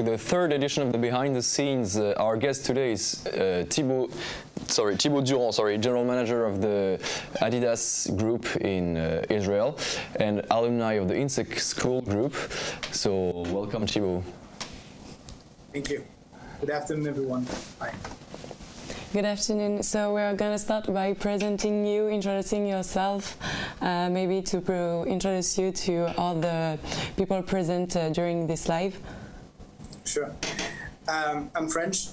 to the third edition of the Behind the Scenes. Our guest today is Thibault Durand, General Manager of the Adidas Group in Israel and alumni of the INSEEC School Group. So welcome, Thibault. Thank you. Good afternoon, everyone. Hi. Good afternoon. So we're going to start by presenting you, introducing yourself, maybe to introduce you to all the people present during this live. Sure. I'm French.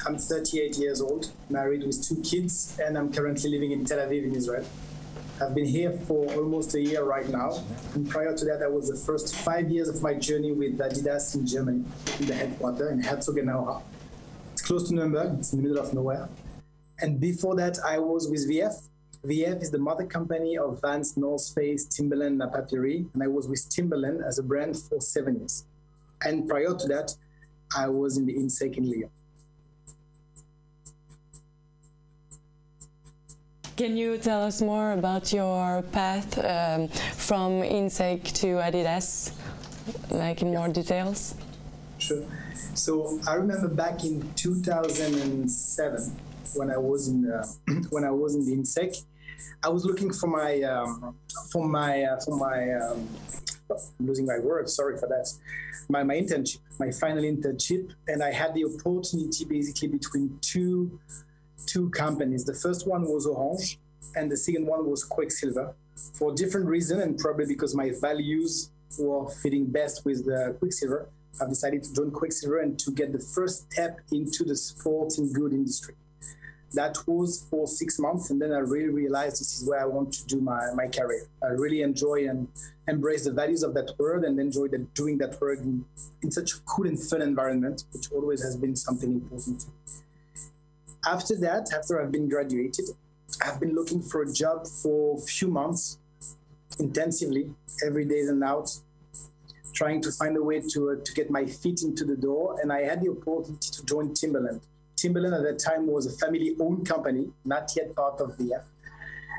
I'm 38 years old, married with 2 kids, and I'm currently living in Tel Aviv in Israel. I've been here for almost a year right now, and prior to that I was the first 5 years of my journey with Adidas in Germany, in the headquarters in Herzogenaurach. It's close to Nuremberg, it's in the middle of nowhere. And before that I was with VF. VF is the mother company of Vans, North Face, Timberland, and Papyri, and I was with Timberland as a brand for 7 years. And prior to that, I was in the INSEEC in Lyon. Can you tell us more about your path from INSEEC to Adidas, like in more details? Sure. So I remember back in 2007, when I was in the INSEEC, I was looking for I'm losing my words, sorry for that. My internship, my final internship, and I had the opportunity basically between two companies. The first one was Orange, and the second one was Quicksilver. For different reasons, and probably because my values were fitting best with Quicksilver, I've decided to join Quicksilver and to get the first step into the sporting good industry. That was for 6 months, and then I really realized this is where I want to do my career. I really enjoy and embrace the values of that world and enjoy doing that work in such a cool and fun environment, which always has been something important to me. After that, after I've been graduated, I've been looking for a job for a few months, intensively, every day and out, trying to find a way to get my feet into the door, and I had the opportunity to join Timberland. Timberland at that time was a family-owned company, not yet part of VF.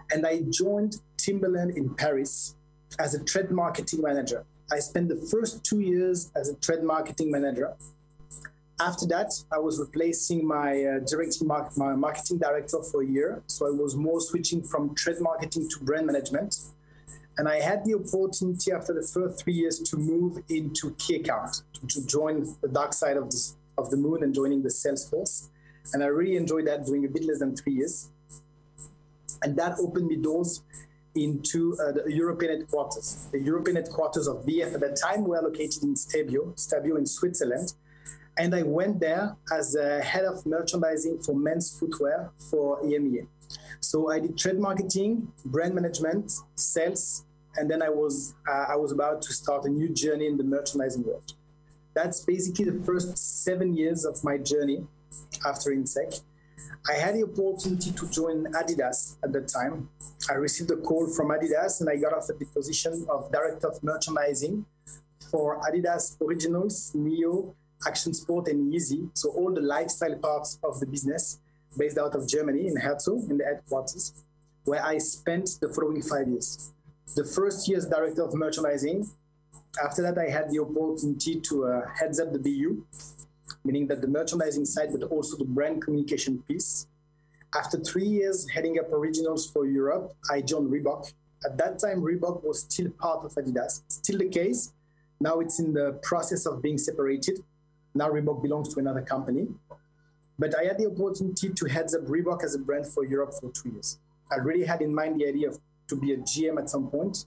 And I joined Timberland in Paris as a trade marketing manager. I spent the first 2 years as a trade marketing manager. After that, I was replacing my marketing director for a year. So I was more switching from trade marketing to brand management. And I had the opportunity after the first 3 years to move into key account, to join the dark side of the moon and joining the sales force. And I really enjoyed that, doing a bit less than 3 years. And that opened me doors into the European headquarters. The European headquarters of VF at that time were located in Stabio in Switzerland. And I went there as a head of merchandising for men's footwear for EMEA. So I did trade marketing, brand management, sales, and then I was about to start a new journey in the merchandising world. That's basically the first 7 years of my journey after INSEEC. I had the opportunity to join Adidas at that time. I received a call from Adidas and I got offered the position of Director of Merchandising for Adidas Originals, Neo, Action Sport, and Yeezy. So all the lifestyle parts of the business based out of Germany in Herzog, in the headquarters, where I spent the following 5 years. The first year as Director of Merchandising. After that, I had the opportunity to heads up the BU, meaning that the merchandising side, but also the brand communication piece. After 3 years heading up Originals for Europe, I joined Reebok. At that time, Reebok was still part of Adidas. Still the case. Now it's in the process of being separated. Now Reebok belongs to another company. But I had the opportunity to heads up Reebok as a brand for Europe for 2 years. I really had in mind the idea to be a GM at some point,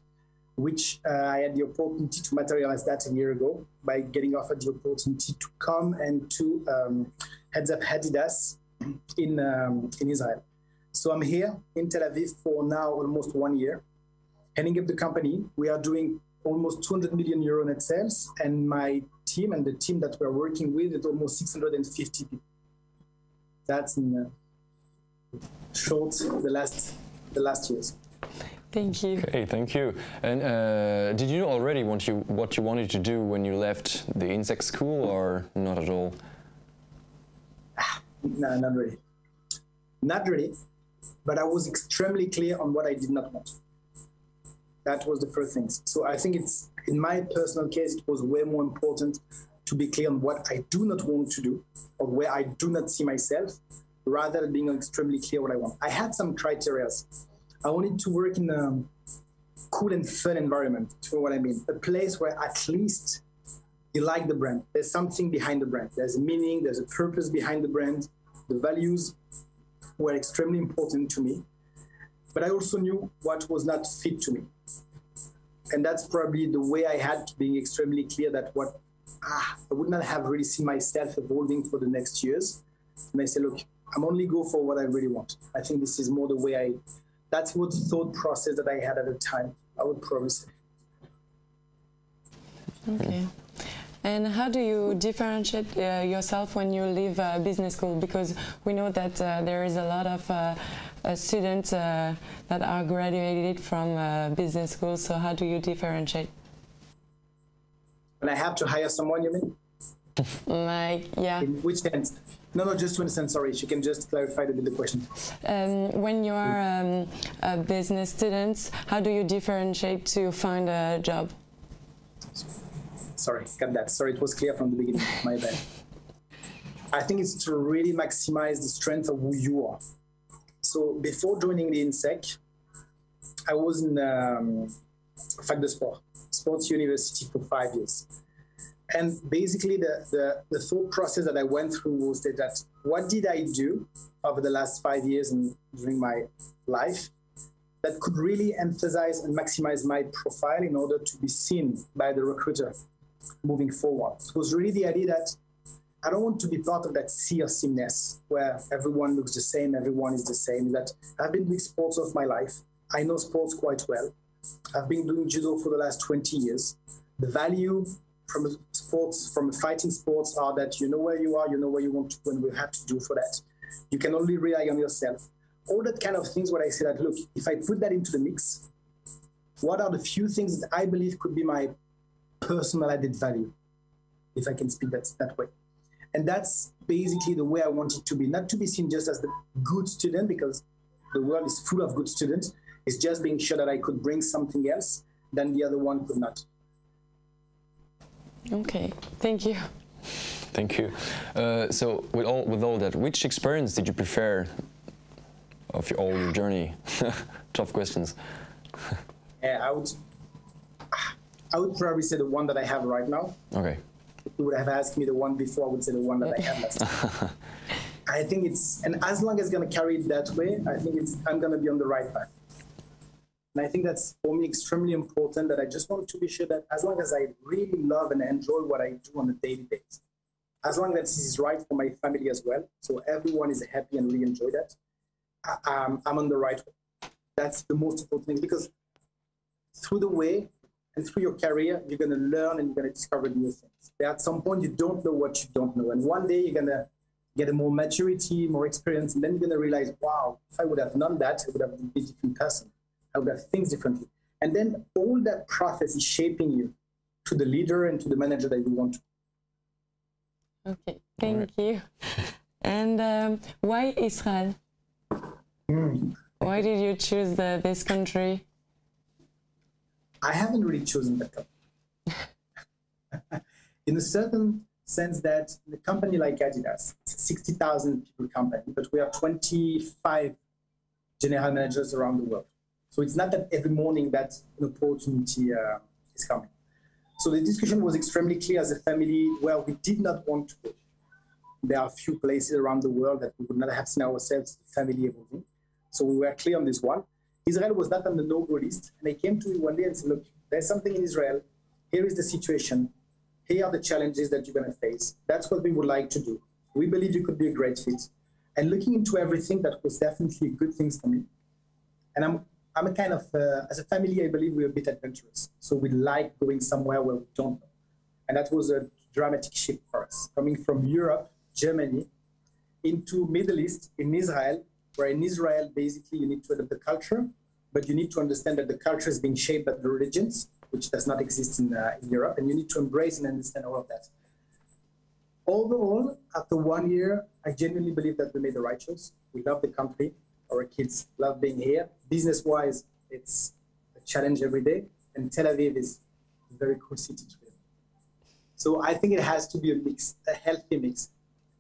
which I had the opportunity to materialize that a year ago by getting offered the opportunity to come and to heads up Adidas in Israel. So I'm here in Tel Aviv for now almost 1 year, heading up the company. We are doing almost 200 million euro net sales, and my team and the team that we're working with is almost 650 people. That's in short the last years. Thank you. Okay, thank you. And did you know already what you wanted to do when you left the INSEEC school, or not at all? No, not really. Not really, but I was extremely clear on what I did not want. That was the first thing. So I think it's, in my personal case, it was way more important to be clear on what I do not want to do or where I do not see myself, rather than being extremely clear what I want. I had some criteria. I wanted to work in a cool and fun environment, you know what I mean? A place where at least you like the brand. There's something behind the brand. There's a meaning, there's a purpose behind the brand. The values were extremely important to me. But I also knew what was not fit to me. And that's probably the way I had to be extremely clear that I would not have really seen myself evolving for the next years. And I said, look, I'm only go for what I really want. I think this is more the way that's what the thought process that I had at the time, I would probably say. Okay. And how do you differentiate yourself when you leave business school? Because we know that there is a lot of students that are graduated from business school. So how do you differentiate? When I have to hire someone, you mean? Like, yeah. In which sense? No, just to understand, sorry, you can just clarify the question. When you are a business student, how do you differentiate to find a job? Sorry, got that. Sorry, it was clear from the beginning, my bad. I think it's to really maximize the strength of who you are. So before joining the INSEEC, I was in Fac de Sport, Sports University for 5 years. And basically the thought process that I went through was that what did I do over the last 5 years and during my life that could really emphasize and maximize my profile in order to be seen by the recruiter moving forward. It was really the idea that I don't want to be part of that sea of sameness where everyone looks the same, everyone is the same. That I've been doing sports of my life. I know sports quite well. I've been doing judo for the last 20 years. The value from sports, from fighting sports, are that you know where you are, you know where you want to go, and what you have to do for that. You can only rely on yourself. All that kind of things, what I say that, look, if I put that into the mix, what are the few things that I believe could be my personal added value, if I can speak that way. And that's basically the way I want it to be, not to be seen just as the good student, because the world is full of good students. It's just being sure that I could bring something else than the other one could not. Okay, thank you. Thank you. So with all that, which experience did you prefer of all your journey? Tough questions. I would probably say the one that I have right now. Okay. If you would have asked me the one before, I would say the one that I had last time. I think and as long as it's going to carry it that way, I think I'm going to be on the right path. And I think that's for me extremely important, that I just want to be sure that as long as I really love and enjoy what I do on a daily basis, as long as this is right for my family as well, so everyone is happy and really enjoy that, I'm on the right way. That's the most important thing, because through the way and through your career, you're going to learn and you're going to discover new things. At some point, you don't know what you don't know. And one day you're going to get a more maturity, more experience, and then you're going to realize, wow, if I would have known that, I would have been a different person. I would have things differently. And then all that process is shaping you to the leader and to the manager that you want to. Okay, thank you. And why Israel? Why did you choose this country? I haven't really chosen that country. In a certain sense that the company like Adidas, it's a 60,000 people company, but we have 25 general managers around the world. So it's not that every morning that an opportunity is coming. So the discussion was extremely clear as a family where we did not want to go. There are a few places around the world that we would not have seen ourselves, the family evolving. So we were clear on this one. Israel was not on the no-go list. And I came to me one day and said, look, there's something in Israel. Here is the situation. Here are the challenges that you're going to face. That's what we would like to do. We believe you could be a great fit. And looking into everything, that was definitely good things for me. And I'm a kind of, as a family, I believe we're a bit adventurous. So we like going somewhere where we don't know. And that was a dramatic shift for us. Coming from Europe, Germany, into Middle East, in Israel, where in Israel, basically, you need to adopt the culture, but you need to understand that the culture is being shaped by the religions, which does not exist in Europe, and you need to embrace and understand all of that. Overall, after 1 year, I genuinely believe that we made the right choice. We love the country. Our kids love being here. Business-wise, it's a challenge every day, and Tel Aviv is a very cool city to live. So I think it has to be a mix, a healthy mix.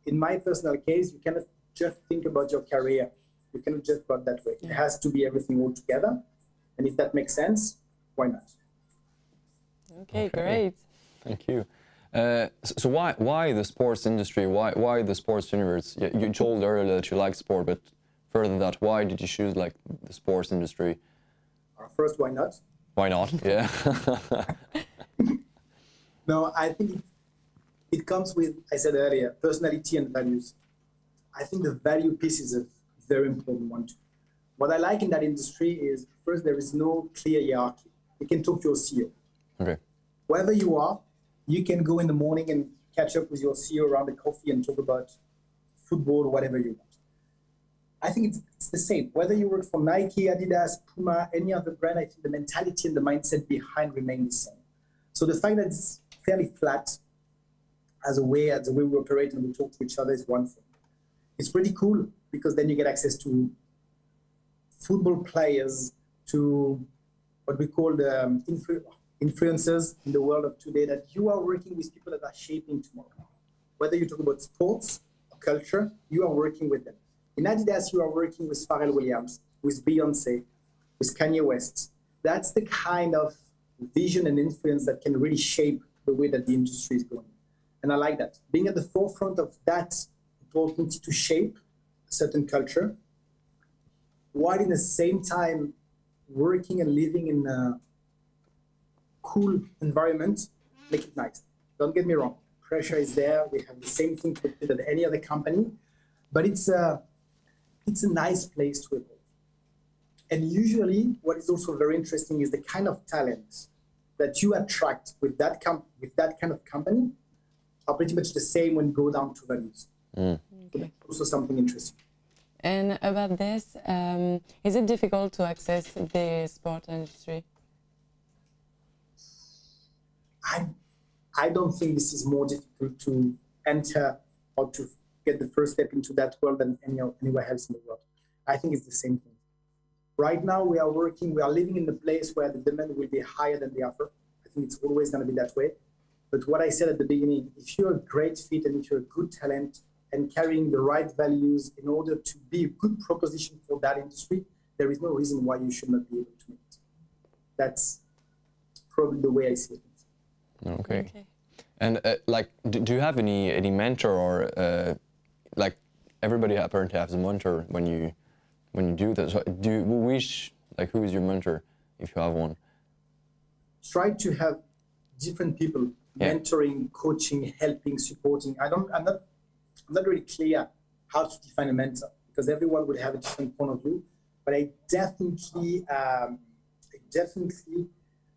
In my personal case, you cannot just think about your career. You cannot just go that way. It has to be everything all together. And if that makes sense, why not? Okay, great. Thank you. So why the sports industry? Why the sports universe? You told earlier that you like sport, but further than that, why did you choose like the sports industry? First, why not? Why not? Yeah. No, I think it comes with, I said earlier, personality and values. I think the value piece is a very important one too. What I like in that industry is, first, there is no clear hierarchy. You can talk to your CEO. Okay. Wherever you are, you can go in the morning and catch up with your CEO around a coffee and talk about football or whatever you want. I think it's the same. Whether you work for Nike, Adidas, Puma, any other brand, I think the mentality and the mindset behind remain the same. So the fact that it's fairly flat as a way we operate and we talk to each other is one thing. It's pretty cool because then you get access to football players, to what we call the influencers in the world of today, that you are working with people that are shaping tomorrow. Whether you talk about sports or culture, you are working with them. In Adidas, you are working with Pharrell Williams, with Beyonce, with Kanye West. That's the kind of vision and influence that can really shape the way that the industry is going. And I like that. Being at the forefront of that opportunity to shape a certain culture, while in the same time working and living in a cool environment, make it nice. Don't get me wrong. Pressure is there. We have the same thing to do at any other company, but it's a nice place to evolve. And usually what is also very interesting is the kind of talent that you attract with that kind of company are pretty much the same when you go down to values. Okay. So that's also something interesting. And about this, is it difficult to access the sport industry? I don't think this is more difficult to enter or to get the first step into that world than anywhere else in the world. I think it's the same thing. Right now we are living in the place where the demand will be higher than the offer. I think it's always going to be that way. But what I said at the beginning, if you're a great fit and if you're a good talent and carrying the right values in order to be a good proposition for that industry, there is no reason why you should not be able to make it. That's probably the way I see it. Okay. And like, do you have any mentor or like everybody apparently has a mentor when you do that? So do you wish, like, who is your mentor if you have one? Try to have different people mentoring, coaching, helping, supporting. I'm not really clear how to define a mentor because everyone will have a different point of view. But I definitely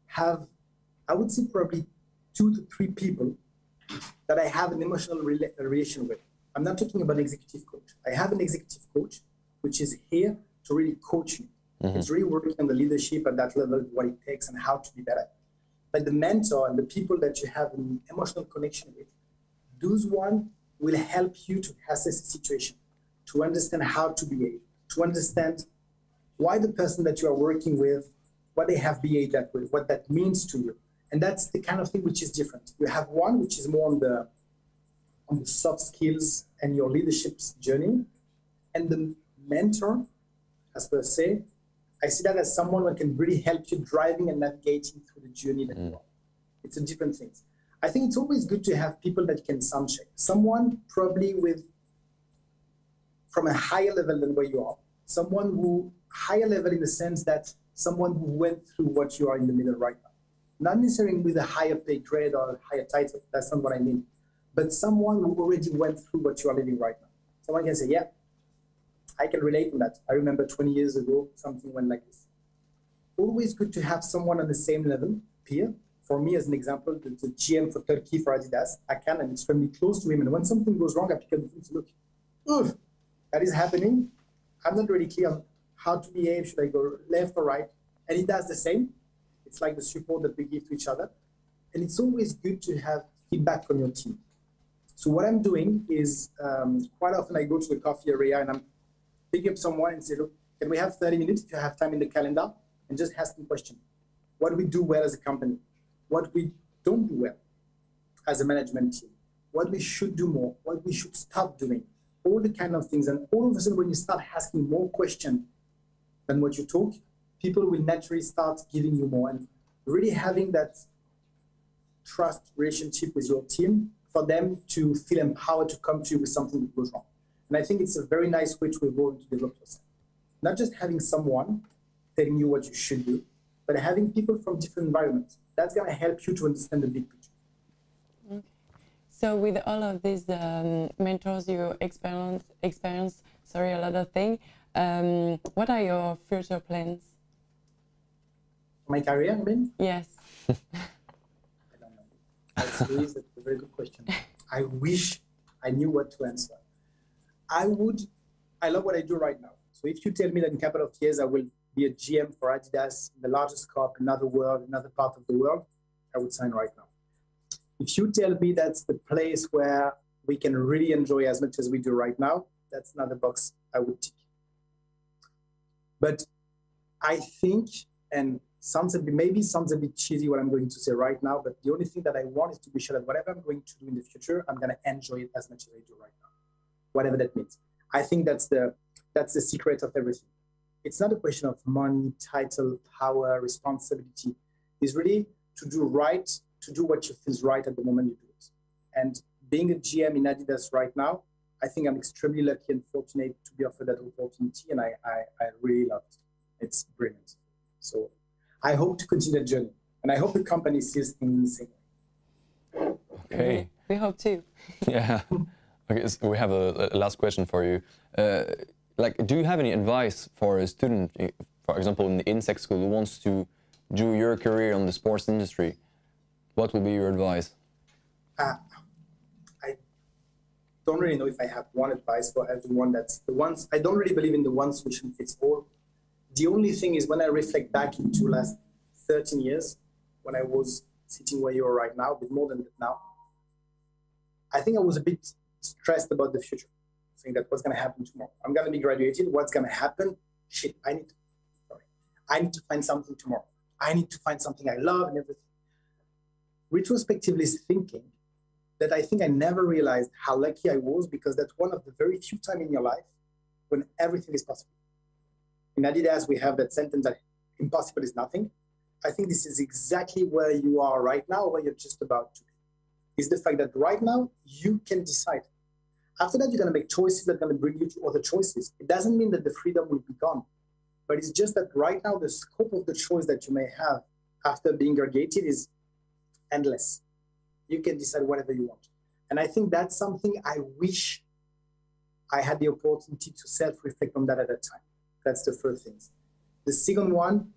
have, I would say probably 2 to 3 people that I have an emotional relation with. I'm not talking about an executive coach. I have an executive coach which is here to really coach me. Mm-hmm. It's really working on the leadership at that level, what it takes and how to be better. But the mentor and the people that you have an emotional connection with, those one will help you to assess the situation, to understand how to behave, to understand why the person that you are working with, what they have behaved that way, what that means to you. And that's the kind of thing which is different. You have one which is more on the soft skills and your leadership's journey. And the mentor, as per se, I see that as someone who can really help you driving and navigating through the journey that you are. It's a different thing. I think it's always good to have people that can sound check. Someone probably from a higher level than where you are. Someone who, higher level in the sense that someone who went through what you are in the middle right now. Not necessarily with a higher pay grade or a higher title, that's not what I mean. But someone who already went through what you are living right now. Someone can say, yeah, I can relate to that. I remember 20 years ago, something went like this. Always good to have someone on the same level, peer. For me, as an example, the GM for Turkey for Adidas, Hakan, and extremely close to him. And when something goes wrong, I pick up the phone to look, oof, that is happening. I'm not really clear on how to behave. Should I go left or right? And he does the same. It's like the support that we give to each other. And it's always good to have feedback from your team. So what I'm doing is quite often I go to the coffee area and I'm picking up someone and say, look, can we have 30 minutes if you have time in the calendar? And just ask them a question. What do we do well as a company? What we don't do well? as a management team, what we should do more, what we should stop doing, all the kind of things. And all of a sudden, when you start asking more questions than what you talk, people will naturally start giving you more. And really having that trust relationship with your team for them to feel empowered to come to you with something that goes wrong. And I think it's a very nice way to evolve to develop yourself. Not just having someone telling you what you should do, but having people from different environments. That's going to help you to understand the big picture. Okay. So with all of these mentors, you experience a lot of things. What are your future plans? My career, I mean? Yes. I don't know. That's a very good question. I wish I knew what to answer. I love what I do right now. So if you tell me that in a couple of years I will be a GM for Adidas in the largest corp in another world, another part of the world, I would sign right now. If you tell me that's the place where we can really enjoy as much as we do right now, that's another box I would tick. But I think, and maybe sounds a bit cheesy what I'm going to say right now, but the only thing that I want is to be sure that whatever I'm going to do in the future, I'm going to enjoy it as much as I do right now, whatever that means. I think that's the secret of everything. It's not a question of money, title, power, responsibility. It's really to do right, to do what you feel right at the moment you do it. And being a GM in Adidas right now, I think I'm extremely lucky and fortunate to be offered that opportunity, and I really love it. It's brilliant. So I hope to continue that journey, and I hope the company sees things in the same way. Okay. We hope too. Yeah. Okay, so we have a last question for you. Do you have any advice for a student, for example, in the INSEEC school who wants to do your career in the sports industry? What would be your advice? I don't really know if I have one advice for everyone. That's the ones, I don't really believe in the one solution fits all. The only thing is when I reflect back into last 13 years, when I was sitting where you are right now, a bit more than that now, I think I was a bit stressed about the future. Saying that what's going to happen tomorrow. I'm going to be graduated. What's going to happen? Shit, I need to find something tomorrow. I need to find something I love and everything. Retrospectively thinking that I think I never realized how lucky I was, because that's one of the very few times in your life when everything is possible. In Adidas, we have that sentence that impossible is nothing. I think this is exactly where you are right now, where you're just about to be. Is the fact that right now you can decide. After that, you're going to make choices that are going to bring you to other choices. It doesn't mean that the freedom will be gone, but it's just that right now the scope of the choice that you may have after being graduated is endless. You can decide whatever you want. And I think that's something I wish I had the opportunity to self-reflect on that at that time. That's the first thing. The second one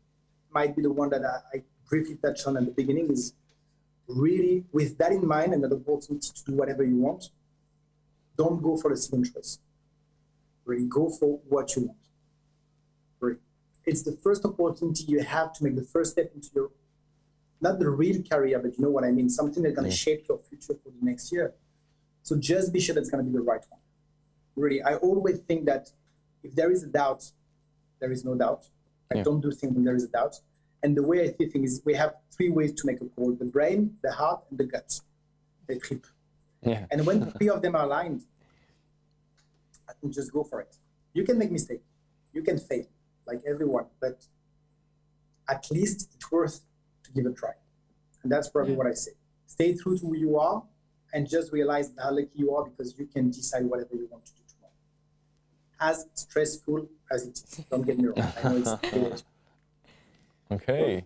might be the one that I briefly touched on at the beginning, is really with that in mind and the opportunity to do whatever you want, don't go for the second choice. Really go for what you want. Really. It's the first opportunity you have to make the first step into your, not the real career, but you know what I mean, something that's going to shape your future for the next year. So just be sure that's going to be the right one. Really, I always think that if there is a doubt, there is no doubt. I don't do things when there is a doubt. And the way I see things is we have three ways to make a call: the brain, the heart, and the gut. They trip. Yeah. And when the three of them are aligned, I think just go for it. You can make mistakes. You can fail, like everyone, but at least it's worth to give a try. And that's probably what I say. Stay true to who you are and just realize how lucky you are, because you can decide whatever you want to do tomorrow. As stressful as it is. Don't get me wrong. I know it's Okay.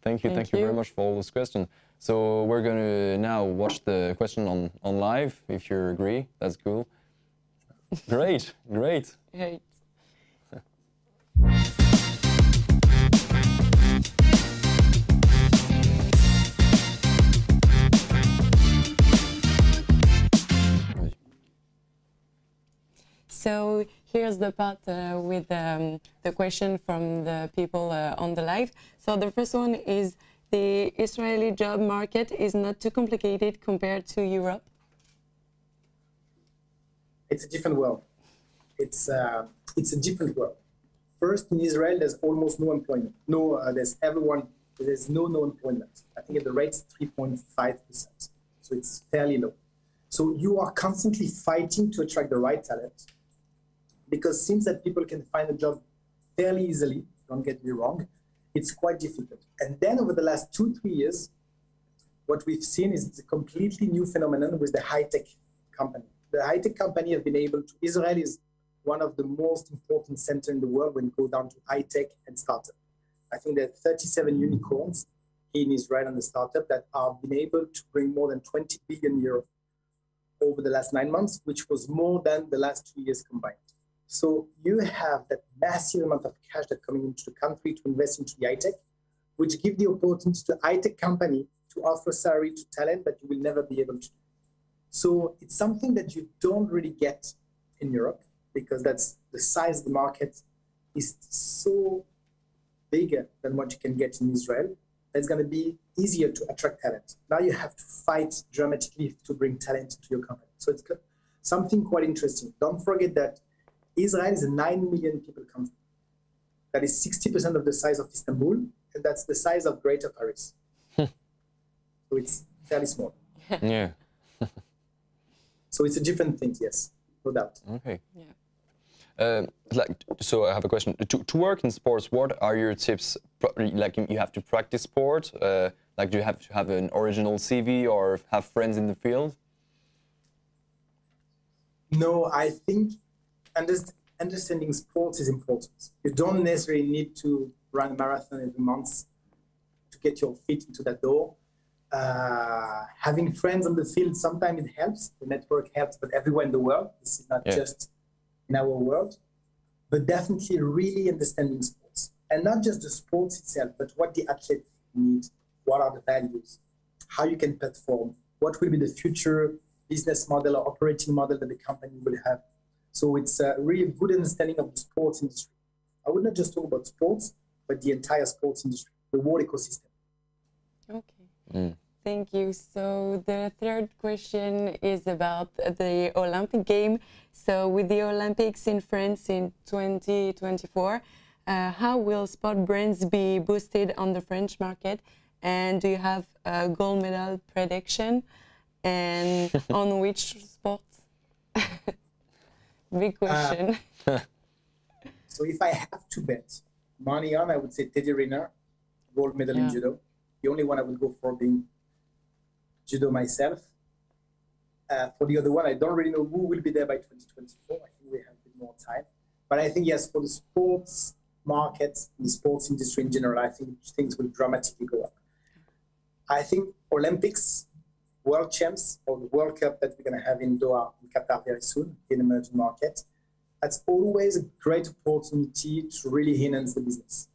Thank you very much for all those questions. So we're going to now watch the question on live, if you agree. That's cool. Great. Great. So here's the part with the question from the people on the live. So the first one is, the Israeli job market is not too complicated compared to Europe? It's a different world. It's a different world. First, in Israel, there's almost no employment. There's no employment. I think the rate's 3.5%. So it's fairly low. So you are constantly fighting to attract the right talent, because since that people can find a job fairly easily, don't get me wrong, it's quite difficult. And then over the last 2-3 years, what we've seen is a completely new phenomenon with the high-tech company. The high-tech company have been able to, Israel is one of the most important centers in the world when you go down to high-tech and startup. I think there are 37 unicorns in Israel and the startup that have been able to bring more than 20 billion euros over the last 9 months, which was more than the last 2 years combined. So you have that massive amount of cash that's coming into the country to invest into the high-tech, which give the opportunity to high-tech company to offer salary to talent that you will never be able to do. So it's something that you don't really get in Europe, because that's the size of the market is so bigger than what you can get in Israel. It's going to be easier to attract talent. Now you have to fight dramatically to bring talent to your company. So it's something quite interesting. Don't forget that Israel is a 9 million people country. That is 60% of the size of Istanbul, and that's the size of Greater Paris. So it's fairly small. Yeah. So it's a different thing, yes, no doubt. Okay. Yeah. So I have a question. To work in sports, what are your tips? Like you have to practice sport? Like do you have to have an original CV or have friends in the field? No, I think understanding sports is important. You don't necessarily need to run a marathon every month to get your feet into that door. Having friends on the field, sometimes it helps. The network helps, but everywhere in the world. This is not just in our world. But definitely really understanding sports. And not just the sports itself, but what the athlete needs, what are the values, how you can perform, what will be the future business model or operating model that the company will have. So it's a really good understanding of the sports industry. I would not just talk about sports, but the entire sports industry, the whole ecosystem. Okay. Thank you. So the third question is about the Olympic game. So with the Olympics in France in 2024, how will sport brands be boosted on the French market? And do you have a gold medal prediction? And on which sport? Big question. So if I have to bet money on, I would say Teddy Riner, gold medal in judo. The only one I would go for being judo myself. For the other one, I don't really know who will be there by 2024. I think we have a bit more time. But I think, yes, for the sports market, the sports industry in general, I think things will dramatically go up. I think Olympics, World Champs, or the World Cup that we're going to have in Doha, in Qatar very soon, in emerging market, that's always a great opportunity to really enhance the business.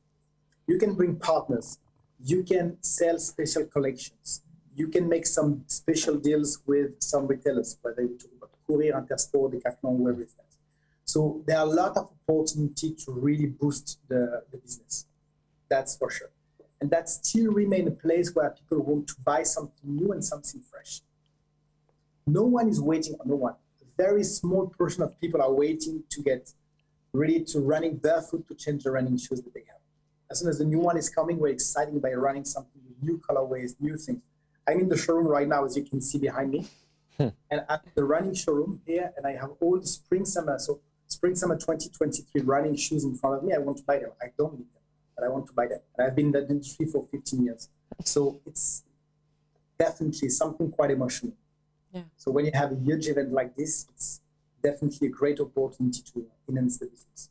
You can bring partners. You can sell special collections. You can make some special deals with some retailers, whether you talk about Courir, Intersport, Decathlon, whoever it is. So there are a lot of opportunity to really boost the business. That's for sure. And that still remains a place where people want to buy something new and something fresh. No one is waiting on no one. A very small portion of people are waiting to get ready to running barefoot to change the running shoes that they have. As soon as the new one is coming, we're excited by running something with new colorways, new things. I'm in the showroom right now, as you can see behind me. And at the running showroom here, and I have all the spring-summer 2023 running shoes in front of me. I want to buy them. I don't need them, but I want to buy them. And I've been in that industry for 15 years. So it's definitely something quite emotional. Yeah. So when you have a huge event like this, it's definitely a great opportunity to enhance the business.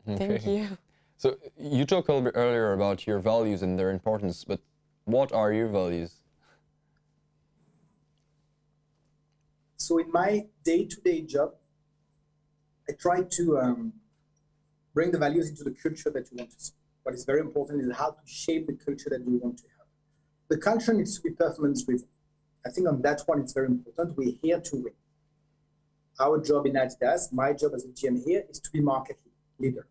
Thank you. So you talked a little bit earlier about your values and their importance, but what are your values? So in my day-to-day job, I try to bring the values into the culture that you want to see. What is very important is how to shape the culture that you want to have. The culture needs to be performance-driven. I think on that one, it's very important. We're here to win. Our job in Adidas, my job as a GM here, is to be market leader.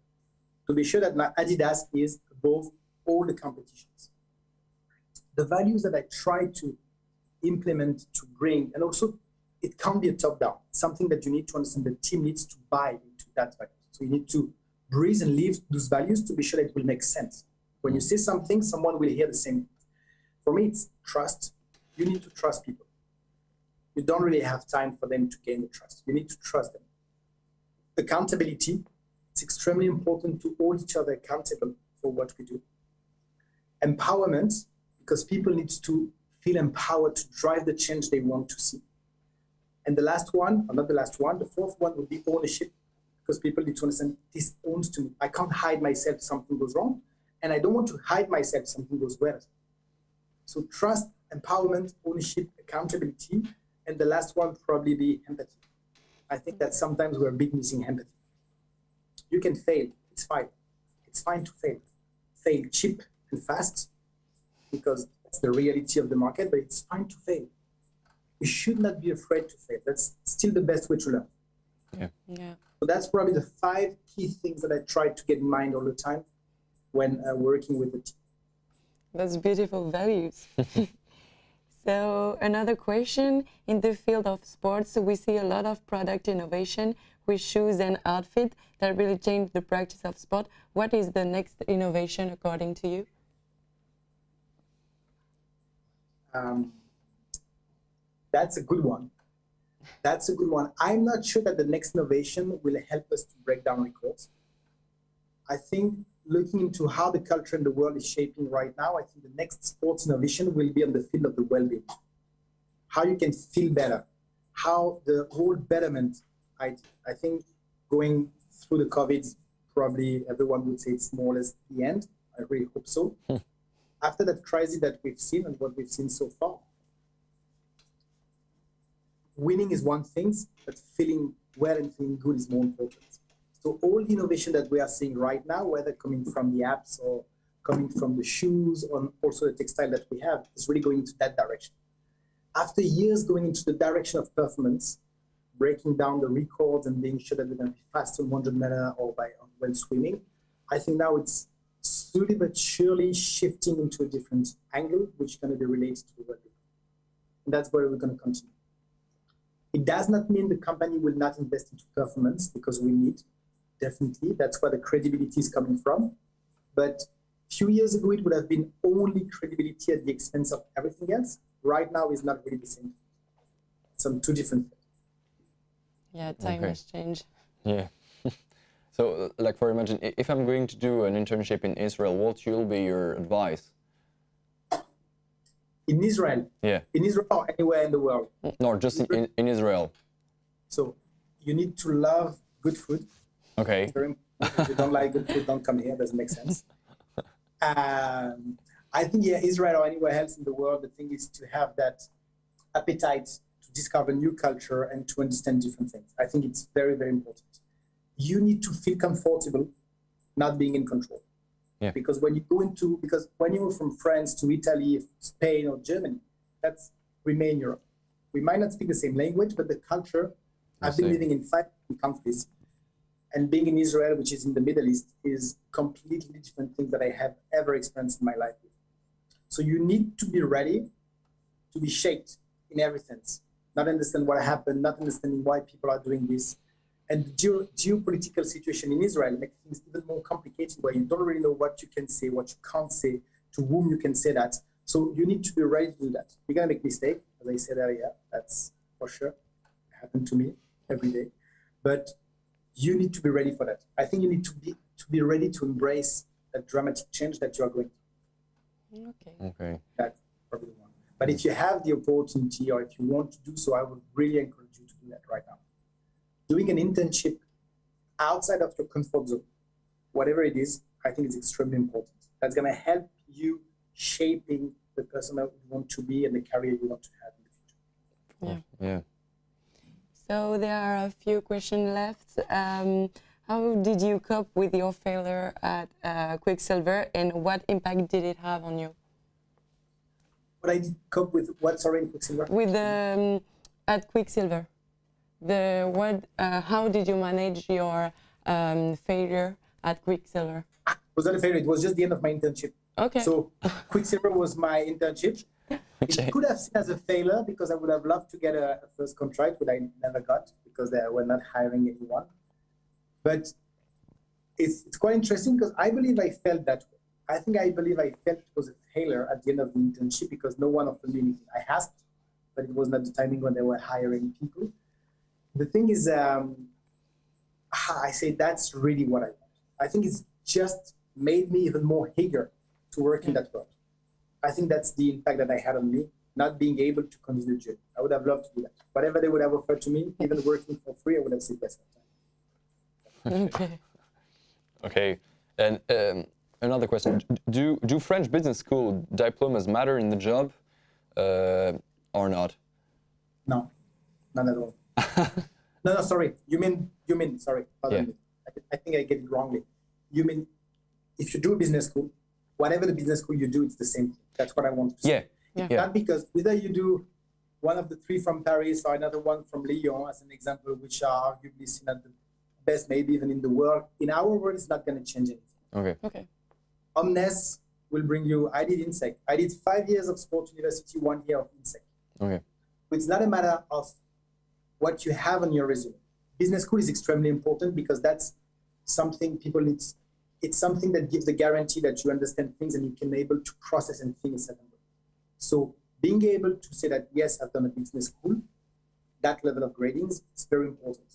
To be sure that Adidas is above all the competitions. The values that I try to implement, to bring, and also it can't be a top-down. It's something that you need to understand the team needs to buy into that value. So you need to breathe and live those values to be sure that it will make sense. When you say something, someone will hear the same. For me, it's trust, you need to trust people. You don't really have time for them to gain the trust. You need to trust them. Accountability, it's extremely important to hold each other accountable for what we do. Empowerment, because people need to feel empowered to drive the change they want to see. And the last one, or not the last one, the fourth one would be ownership, because people need to understand this owns to me. I can't hide myself if something goes wrong, and I don't want to hide myself if something goes well. So trust, empowerment, ownership, accountability, and the last one probably be empathy. I think that sometimes we're big missing empathy. You can fail, it's fine. It's fine to fail. Fail cheap and fast, because that's the reality of the market, but it's fine to fail. We should not be afraid to fail. That's still the best way to learn. Yeah. Yeah. So that's probably the 5 key things that I try to get in mind all the time when working with the team. That's beautiful values. So another question, in the field of sports, we see a lot of product innovation with shoes and outfit that really change the practice of sport. What is the next innovation according to you? That's a good one. That's a good one. I'm not sure that the next innovation will help us to break down records. I think looking into how the culture in the world is shaping right now, I think the next sports innovation will be on the field of the well-being. How you can feel better, how the whole betterment, I think going through the COVID, probably everyone would say it's more or less the end. I really hope so. After that crisis that we've seen and what we've seen so far, winning is one thing, but feeling well and feeling good is more important. So all the innovation that we are seeing right now, whether coming from the apps or coming from the shoes or also the textile that we have, is really going into that direction. After years going into the direction of performance, breaking down the records and being sure that we're going to be faster on 100 meter or when swimming, I think now it's slowly but surely shifting into a different angle, which is going to be related to the well-being. And that's where we're going to continue. It does not mean the company will not invest into performance, because we need, definitely. That's where the credibility is coming from. But a few years ago, it would have been only credibility at the expense of everything else. Right now, it's not really the same. Some 2 different things. Yeah, time has changed. Yeah. So, like, for imagine, if I'm going to do an internship in Israel, what will be your advice? In Israel? Yeah. In Israel or anywhere in the world? No, just in Israel. So, you need to love good food. Okay. If you don't like good food, don't come here. Doesn't make sense. I think, yeah, Israel or anywhere else in the world, the thing is to have that appetite to discover new culture and to understand different things. I think it's very, very important. You need to feel comfortable not being in control. Yeah. Because when you go from France to Italy, Spain or Germany, that's remain Europe. We might not speak the same language, but the culture, I've been living in 5 countries, and being in Israel, which is in the Middle East, is completely different thing that I have ever experienced in my life. So you need to be ready to be shaped in every sense, not understand what happened, not understanding why people are doing this. And the geopolitical situation in Israel makes things even more complicated, where you don't really know what you can say, what you can't say, to whom you can say that. So you need to be ready to do that. You're going to make mistakes, as I said earlier. That's for sure. It happened to me every day. But you need to be ready for that. I think you need to be ready to embrace that dramatic change that you are going through. Okay. That's probably one. But if you have the opportunity, or if you want to do so, I would really encourage you to do that right now. Doing an internship outside of your comfort zone, whatever it is, I think is extremely important. That's going to help you shaping the person that you want to be and the career you want to have in the future. Yeah. Yeah. So there are a few questions left. How did you cope with your failure at Quicksilver, and what impact did it have on you? What I did cope with what, sorry, in Quicksilver? With at Quicksilver. How did you manage your failure at Quicksilver? It was not a failure, it was just the end of my internship. Okay. So Quicksilver was my internship. It could have seen as a failure, because I would have loved to get a first contract, but I never got, because they were not hiring anyone. But it's quite interesting, because I believe I felt that way. I think I believe I felt it was a failure at the end of the internship because no one offered me anything. I asked, but it was not the timing when they were hiring people. The thing is, I say that's really what I want. I think it's just made me even more eager to work in that world. I think that's the impact that I had on me, not being able to continue the journey. I would have loved to do that. Whatever they would have offered to me, even working for free, I would have said yes. Okay. Okay, and another question: Do French business school diplomas matter in the job, or not? No, not at all. No, sorry. You mean? Sorry, pardon me. I think I get it wrongly. You mean if you do a business school, whatever the business school you do, it's the same thing. That's what I want to say. Yeah. Not because whether you do one of the three from Paris or another one from Lyon, as an example, which are arguably seen as the best, maybe even in the world. In our world, it's not going to change anything. Okay. OMNES will bring you. I did INSEEC. I did 5 years of sport university, 1 year of INSEEC. Okay. It's not a matter of what you have on your resume. Business school is extremely important because that's something people need. It's something that gives the guarantee that you understand things and you can be able to process and think a certain way. So being able to say that, yes, I've done a business school, that level of gradings, it's very important.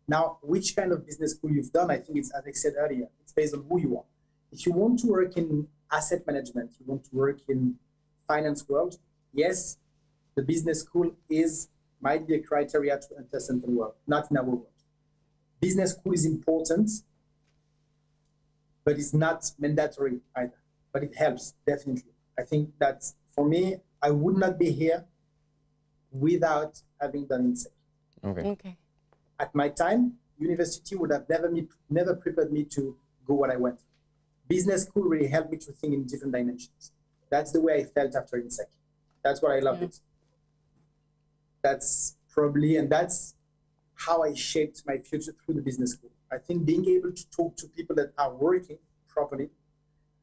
Now, which kind of business school you've done, I think it's, as I said earlier, it's based on who you are. If you want to work in asset management, you want to work in finance world, yes, the business school might be a criteria to enter certain world, not in our world. Business school is important, but it's not mandatory either, but it helps, definitely. I think that for me, I would not be here without having done INSEEC. Okay. At my time, university would have never prepared me to go what I went. Business school really helped me to think in different dimensions. That's the way I felt after INSEEC. That's what I loved it. That's probably, and that's how I shaped my future through the business school. I think being able to talk to people that are working properly,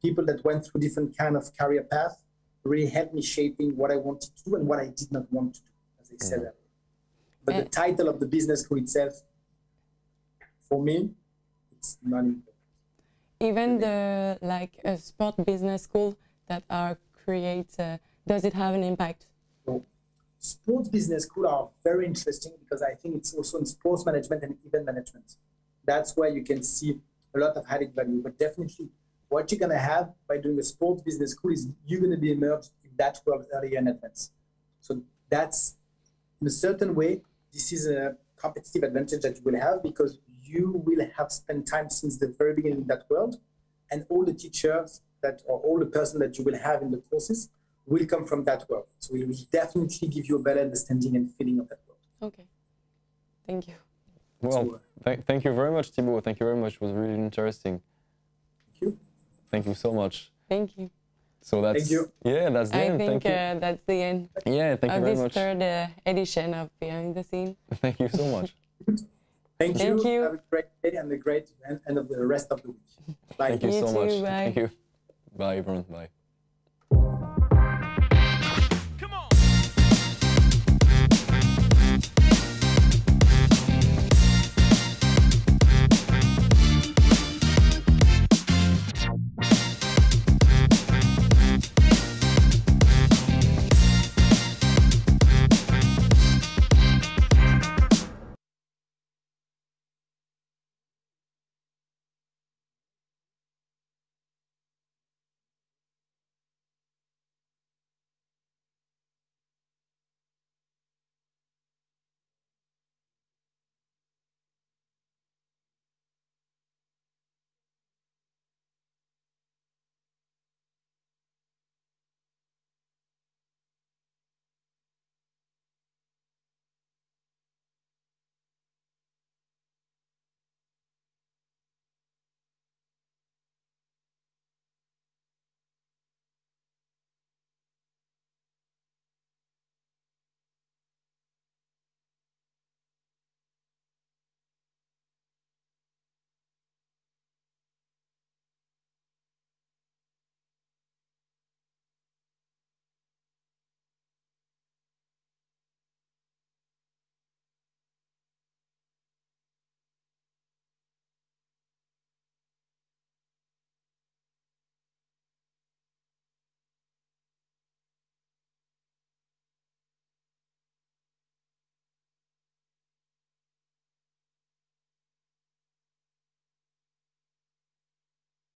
people that went through different kind of career path, really helped me shaping what I wanted to do and what I did not want to do, as I said earlier. But the title of the business school itself, for me, it's not important. Even the a sport business school that are does it have an impact? So, sports business school are very interesting because I think it's also in sports management and event management. That's where you can see a lot of added value. But definitely, what you're going to have by doing a sports business school is you're going to be immersed in that world earlier in advance. So that's, in a certain way, this is a competitive advantage that you will have because you will have spent time since the very beginning in that world, and all the teachers or all the person that you will have in the courses will come from that world. So it will definitely give you a better understanding and feeling of that world. Okay. Thank you. Well, thank you very much, Thibault. Thank you very much. It was really interesting. Thank you. Thank you so much. Thank you. So that's, thank you. Yeah, that's the end. I think that's the end thank you very much. Of this third edition of Behind the Scene. Thank you so much. Thank you. Have a great day and a great end of the rest of the week. Bye. Thank you so much. Bye. Thank you. Bye, everyone. Bye.